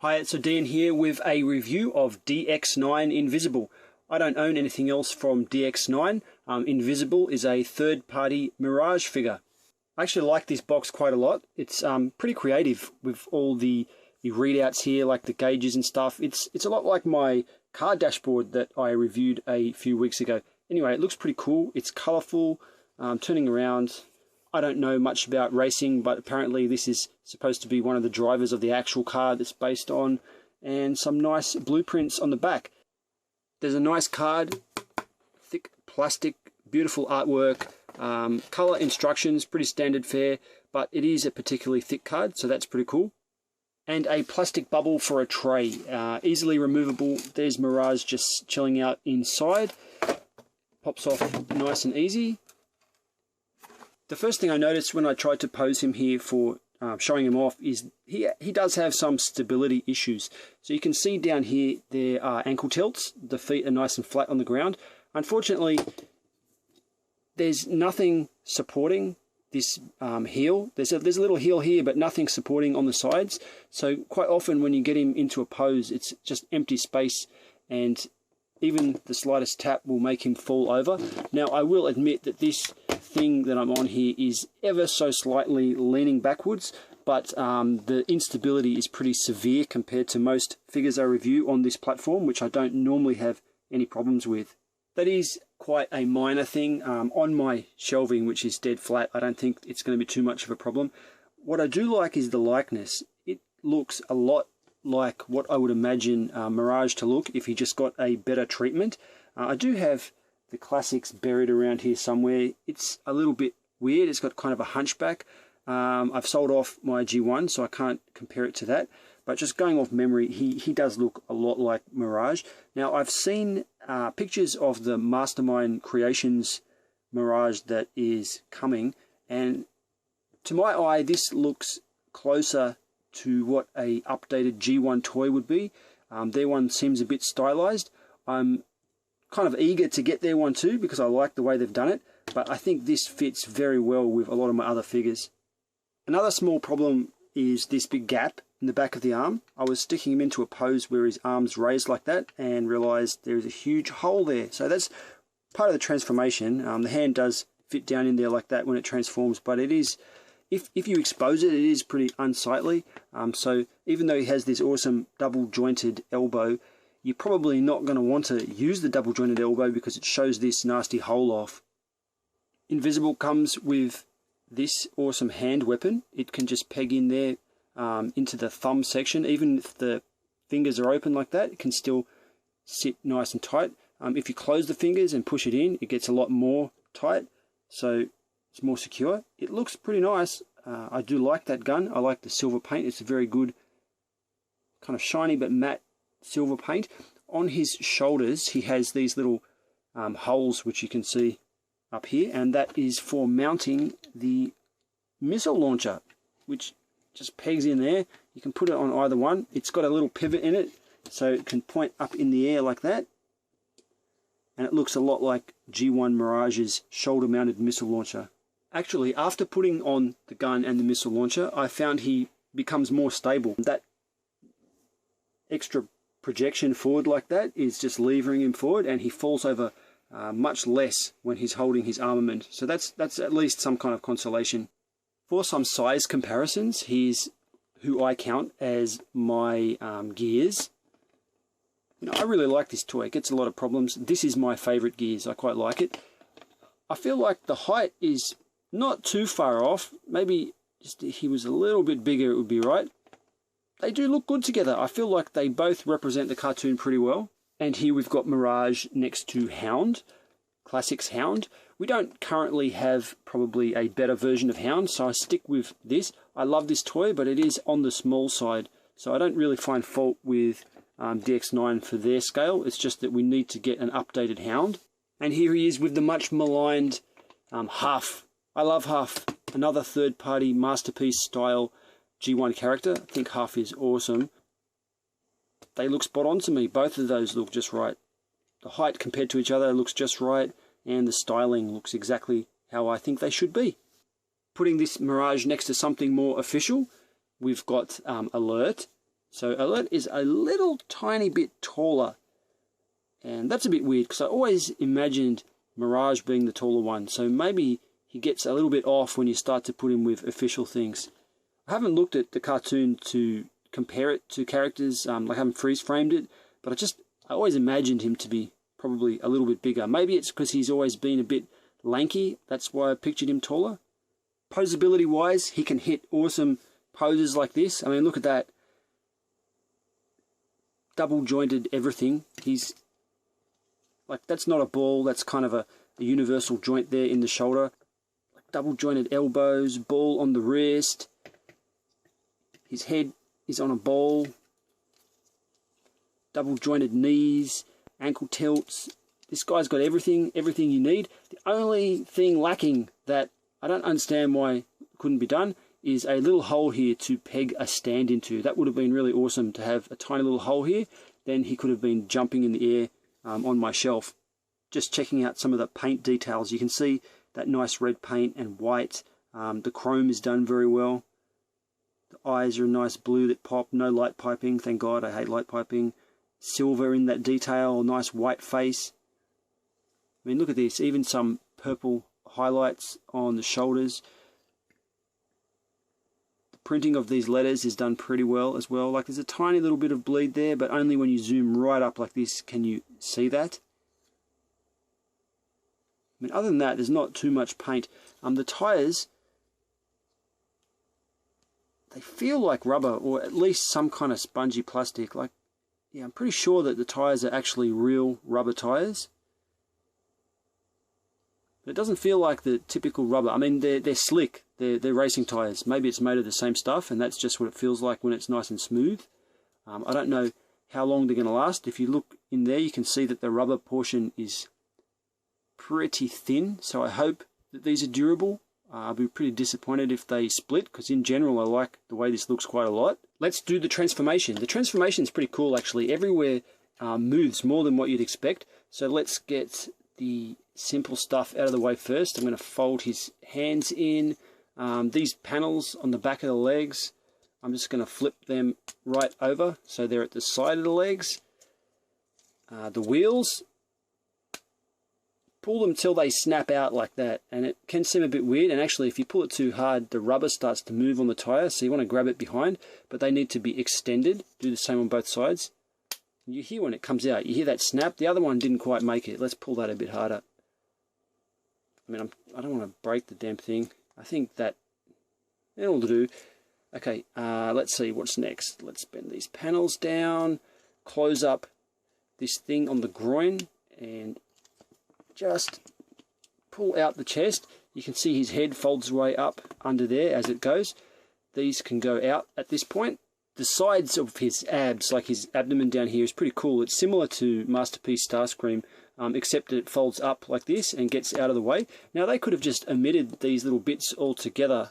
Hi, it's odeean here with a review of DX9 Invisible. I don't own anything else from DX9. Invisible is a third-party Mirage figure. I actually like this box quite a lot. It's pretty creative with all the readouts here, like the gauges and stuff. It's a lot like my car dashboard that I reviewed a few weeks ago. Anyway, it looks pretty cool. It's colourful, turning around. I don't know much about racing, but apparently this is supposed to be one of the drivers of the actual car that's based on, and some nice blueprints on the back. There's a nice card, thick plastic, beautiful artwork, colour instructions, pretty standard fare, but it is a particularly thick card, so that's pretty cool. And a plastic bubble for a tray, easily removable. There's Mirage just chilling out inside. Pops off nice and easy. The first thing I noticed when I tried to pose him here for showing him off is he does have some stability issues. So you can see down here there are ankle tilts. The feet are nice and flat on the ground. Unfortunately, there's nothing supporting this heel. There's a little heel here, but nothing supporting on the sides. So quite often when you get him into a pose, it's just empty space, and even the slightest tap will make him fall over. Now, I will admit that this thing that I'm on here is ever so slightly leaning backwards, but the instability is pretty severe compared to most figures I review on this platform, which I don't normally have any problems with. That is quite a minor thing. On my shelving, which is dead flat, I don't think it's going to be too much of a problem. What I do like is the likeness. It looks a lot like what I would imagine Mirage to look if he just got a better treatment. I do have the classics buried around here somewhere. It's a little bit weird. It's got kind of a hunchback. I've sold off my G1, so I can't compare it to that. But just going off memory, he does look a lot like Mirage. Now, I've seen pictures of the Mastermind Creations Mirage that is coming, and to my eye, this looks closer to what a updated G1 toy would be. Their one seems a bit stylized. I'm kind of eager to get their one too, because I like the way they've done it, but I think this fits very well with a lot of my other figures. Another small problem is this big gap in the back of the arm. I was sticking him into a pose where his arm's raised like that and realized there's a huge hole there. So that's part of the transformation. The hand does fit down in there like that when it transforms, but it is, if you expose it, it is pretty unsightly. So even though he has this awesome double jointed elbow, you're probably not going to want to use the double jointed elbow because it shows this nasty hole off. Invisible comes with this awesome hand weapon. It can just peg in there into the thumb section. Even if the fingers are open like that, it can still sit nice and tight. If you close the fingers and push it in, it gets a lot more tight, so it's more secure. It looks pretty nice. I do like that gun. I like the silver paint. It's a very good kind of shiny but matte silver paint. On his shoulders he has these little holes which you can see up here, and that is for mounting the missile launcher, which just pegs in there. You can put it on either one. It's got a little pivot in it, so it can point up in the air like that, and it looks a lot like G1 Mirage's shoulder mounted missile launcher. Actually, after putting on the gun and the missile launcher, I found he becomes more stable. That extra projection forward like that is just levering him forward, and he falls over much less when he's holding his armament. So that's at least some kind of consolation. For some size comparisons, here's who I count as my gears. You know, I really like this toy. It gets a lot of problems. This is my favorite gears. I quite like it. I feel like the height is not too far off. Maybe just if he was a little bit bigger, it would be right. They do look good together. I feel like they both represent the cartoon pretty well. And here we've got Mirage next to Hound, Classics Hound. We don't currently have probably a better version of Hound, so I stick with this. I love this toy, but it is on the small side, so I don't really find fault with DX9 for their scale. It's just that we need to get an updated Hound. And here he is with the much maligned Huff. I love Huff, another third-party masterpiece style G1 character. I think Huff is awesome. They look spot on to me. Both of those look just right. The height compared to each other looks just right, and the styling looks exactly how I think they should be. Putting this Mirage next to something more official, we've got Alert. So Alert is a little tiny bit taller. And that's a bit weird because I always imagined Mirage being the taller one. So maybe he gets a little bit off when you start to put him with official things. I haven't looked at the cartoon to compare it to characters, like I haven't freeze framed it, but I always imagined him to be probably a little bit bigger. Maybe it's because he's always been a bit lanky, that's why I pictured him taller. Posability wise, he can hit awesome poses like this. I mean, look at that. Double jointed everything. He's like, that's not a ball, that's kind of a universal joint there in the shoulder. Like double jointed elbows, ball on the wrist. His head is on a ball. Double jointed knees, ankle tilts. This guy's got everything you need. The only thing lacking that I don't understand why it couldn't be done is a little hole here to peg a stand into. That would have been really awesome to have a tiny little hole here. Then he could have been jumping in the air on my shelf. Just checking out some of the paint details. You can see that nice red paint and white. The chrome is done very well. The eyes are a nice blue that pop. No light piping. Thank God, I hate light piping. Silver in that detail. Nice white face. I mean, look at this. Even some purple highlights on the shoulders. The printing of these letters is done pretty well as well. Like, there's a tiny little bit of bleed there, but only when you zoom right up like this can you see that. I mean, other than that, there's not too much paint. The tires, they feel like rubber, or at least some kind of spongy plastic. Like, yeah, I'm pretty sure that the tires are actually real rubber tires. But it doesn't feel like the typical rubber. I mean, they're slick. They're racing tires. Maybe it's made of the same stuff, and that's just what it feels like when it's nice and smooth. I don't know how long they're going to last. If you look in there, you can see that the rubber portion is pretty thin. So I hope that these are durable. I'll be pretty disappointed if they split, because in general I like the way this looks quite a lot. Let's do the transformation. The transformation is pretty cool actually. Everywhere moves more than what you'd expect. So let's get the simple stuff out of the way first. I'm going to fold his hands in. These panels on the back of the legs, I'm just going to flip them right over so they're at the side of the legs. The wheels, pull them till they snap out like that, and it can seem a bit weird, and actually if you pull it too hard the rubber starts to move on the tire, so you want to grab it behind, but they need to be extended. Do the same on both sides. You hear when it comes out, you hear that snap. The other one didn't quite make it. Let's pull that a bit harder. I mean, I don't want to break the damn thing. I think that it'll do. Okay, let's see what's next. Let's bend these panels down, close up this thing on the groin, and just pull out the chest. You can see his head folds way up under there as it goes. These can go out at this point. The sides of his abs, like his abdomen down here, is pretty cool. It's similar to Masterpiece Starscream, except that it folds up like this and gets out of the way. Now they could have just omitted these little bits altogether.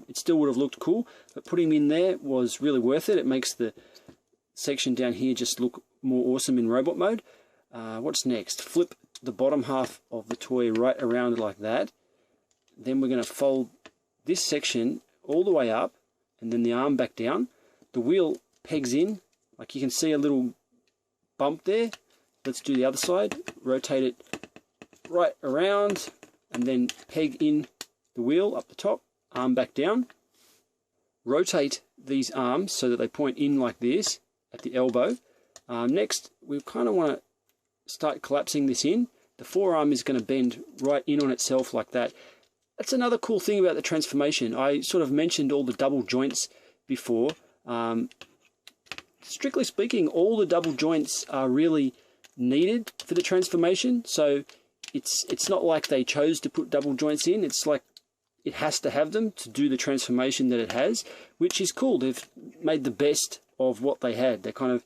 It still would have looked cool, but putting them in there was really worth it. It makes the section down here just look more awesome in robot mode. What's next? Flip the bottom half of the toy right around like that. Then we're going to fold this section all the way up and then the arm back down. The wheel pegs in, like you can see a little bump there. Let's do the other side. Rotate it right around and then peg in the wheel up the top, arm back down. Rotate these arms so that they point in like this at the elbow. Next, we kind of want to start collapsing this in. The forearm is going to bend right in on itself like that. That's another cool thing about the transformation. I sort of mentioned all the double joints before. Strictly speaking, all the double joints are really needed for the transformation, so it's not like they chose to put double joints in. It's like it has to have them to do the transformation that it has, which is cool. They've made the best of what they had. They kind of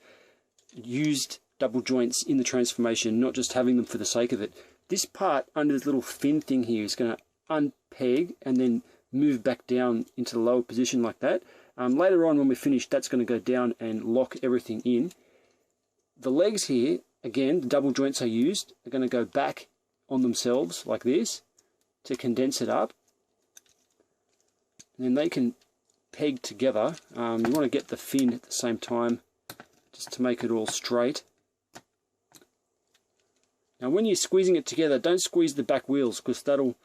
used double joints in the transformation, not just having them for the sake of it. This part under this little fin thing here is going to unpeg and then move back down into the lower position like that. Later on when we finish, that's going to go down and lock everything in. The legs here, again, the double joints I used, are going to go back on themselves like this to condense it up. And then they can pegged together. You want to get the fin at the same time, just to make it all straight. Now when you're squeezing it together, don't squeeze the back wheels, because that'll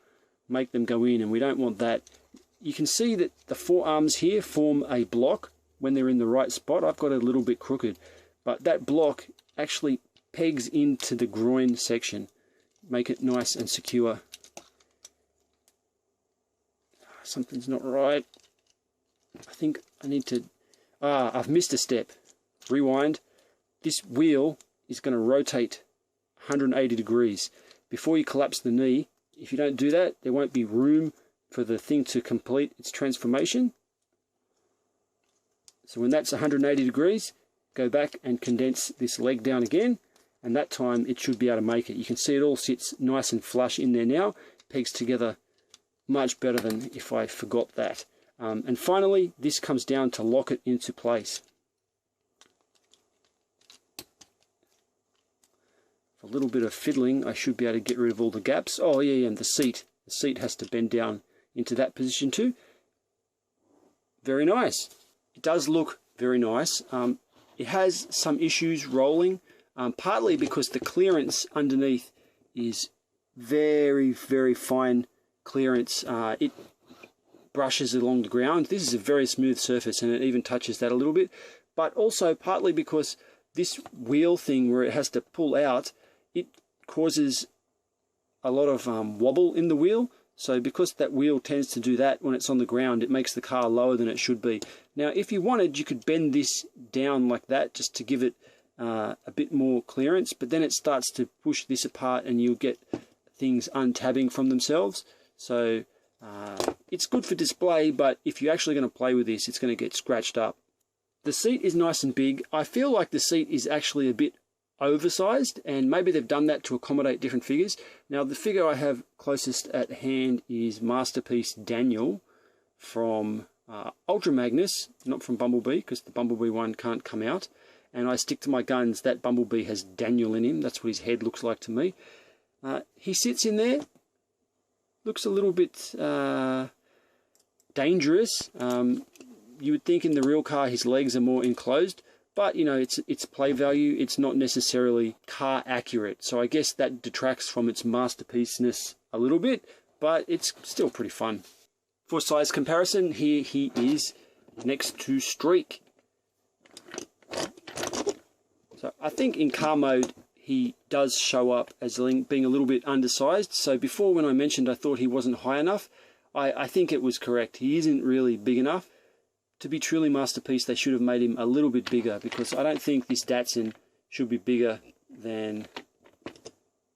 make them go in, and we don't want that. You can see that the forearms here form a block when they're in the right spot. I've got it a little bit crooked, but that block actually pegs into the groin section. Make it nice and secure. Something's not right. I think I need to... I've missed a step. Rewind. This wheel is going to rotate 180 degrees. Before you collapse the knee, if you don't do that, there won't be room for the thing to complete its transformation. So when that's 180 degrees, go back and condense this leg down again, and that time it should be able to make it. You can see it all sits nice and flush in there now, pegs together much better than if I forgot that. And finally, this comes down to lock it into place. A little bit of fiddling, I should be able to get rid of all the gaps. Oh yeah, and the seat has to bend down into that position too. Very nice. It does look very nice. It has some issues rolling, partly because the clearance underneath is very, very fine clearance. It brushes along the ground. This is a very smooth surface, and it even touches that a little bit, but also partly because this wheel thing where it has to pull out, it causes a lot of wobble in the wheel. So because that wheel tends to do that when it's on the ground, it makes the car lower than it should be. Now if you wanted, you could bend this down like that just to give it a bit more clearance, but then it starts to push this apart and you'll get things untabbing from themselves. So it's good for display, but if you're actually going to play with this, it's going to get scratched up. The seat is nice and big. I feel like the seat is actually a bit oversized, and maybe they've done that to accommodate different figures. Now the figure I have closest at hand is Masterpiece Daniel from Ultra Magnus, not from Bumblebee, because the Bumblebee one can't come out. And I stick to my guns, that Bumblebee has Daniel in him. That's what his head looks like to me. He sits in there, looks a little bit dangerous. You would think in the real car his legs are more enclosed, but you know, it's play value. It's not necessarily car accurate, so I guess that detracts from its masterpiece-ness a little bit, but it's still pretty fun. For size comparison, here he is next to Streak. So I think in car mode he does show up as being a little bit undersized. So before, when I mentioned I thought he wasn't high enough, I think it was correct. He isn't really big enough. To be truly masterpiece, they should have made him a little bit bigger, because I don't think this Datsun should be bigger than...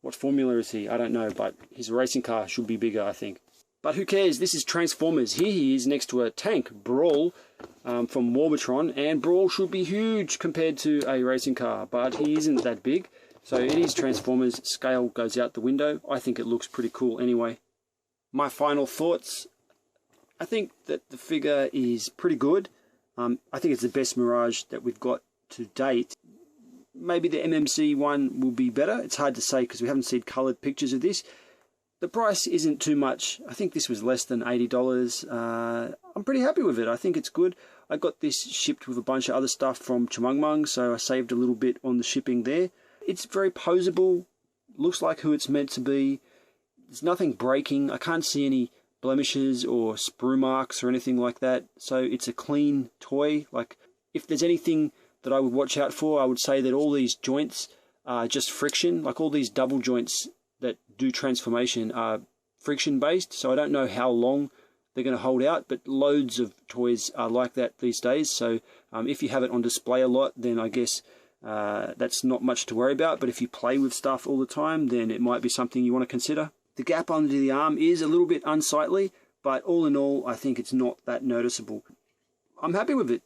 What formula is he? I don't know, but his racing car should be bigger, I think. But who cares? This is Transformers. Here he is next to a tank, Brawl, from Warbotron, and Brawl should be huge compared to a racing car, but he isn't that big. So it is Transformers. Scale goes out the window. I think it looks pretty cool anyway. My final thoughts. I think that the figure is pretty good. I think it's the best Mirage that we've got to date. Maybe the MMC one will be better. It's hard to say because we haven't seen coloured pictures of this. The price isn't too much. I think this was less than $80. I'm pretty happy with it. I think it's good. I got this shipped with a bunch of other stuff from Chumungmung, so I saved a little bit on the shipping there. It's very posable. Looks like who it's meant to be. There's nothing breaking. I can't see any blemishes or sprue marks or anything like that, so it's a clean toy. Like, if there's anything that I would watch out for, I would say that all these joints are just friction. Like, all these double joints that do transformation are friction based, so I don't know how long they're going to hold out, but loads of toys are like that these days. So if you have it on display a lot, then I guess that's not much to worry about. But if you play with stuff all the time, then it might be something you want to consider. The gap under the arm is a little bit unsightly, but all in all, I think it's not that noticeable. I'm happy with it.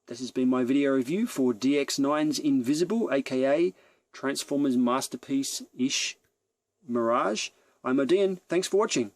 This has been my video review for DX9's Invisible, aka Transformers Masterpiece-ish Mirage. I'm odeean. Thanks for watching.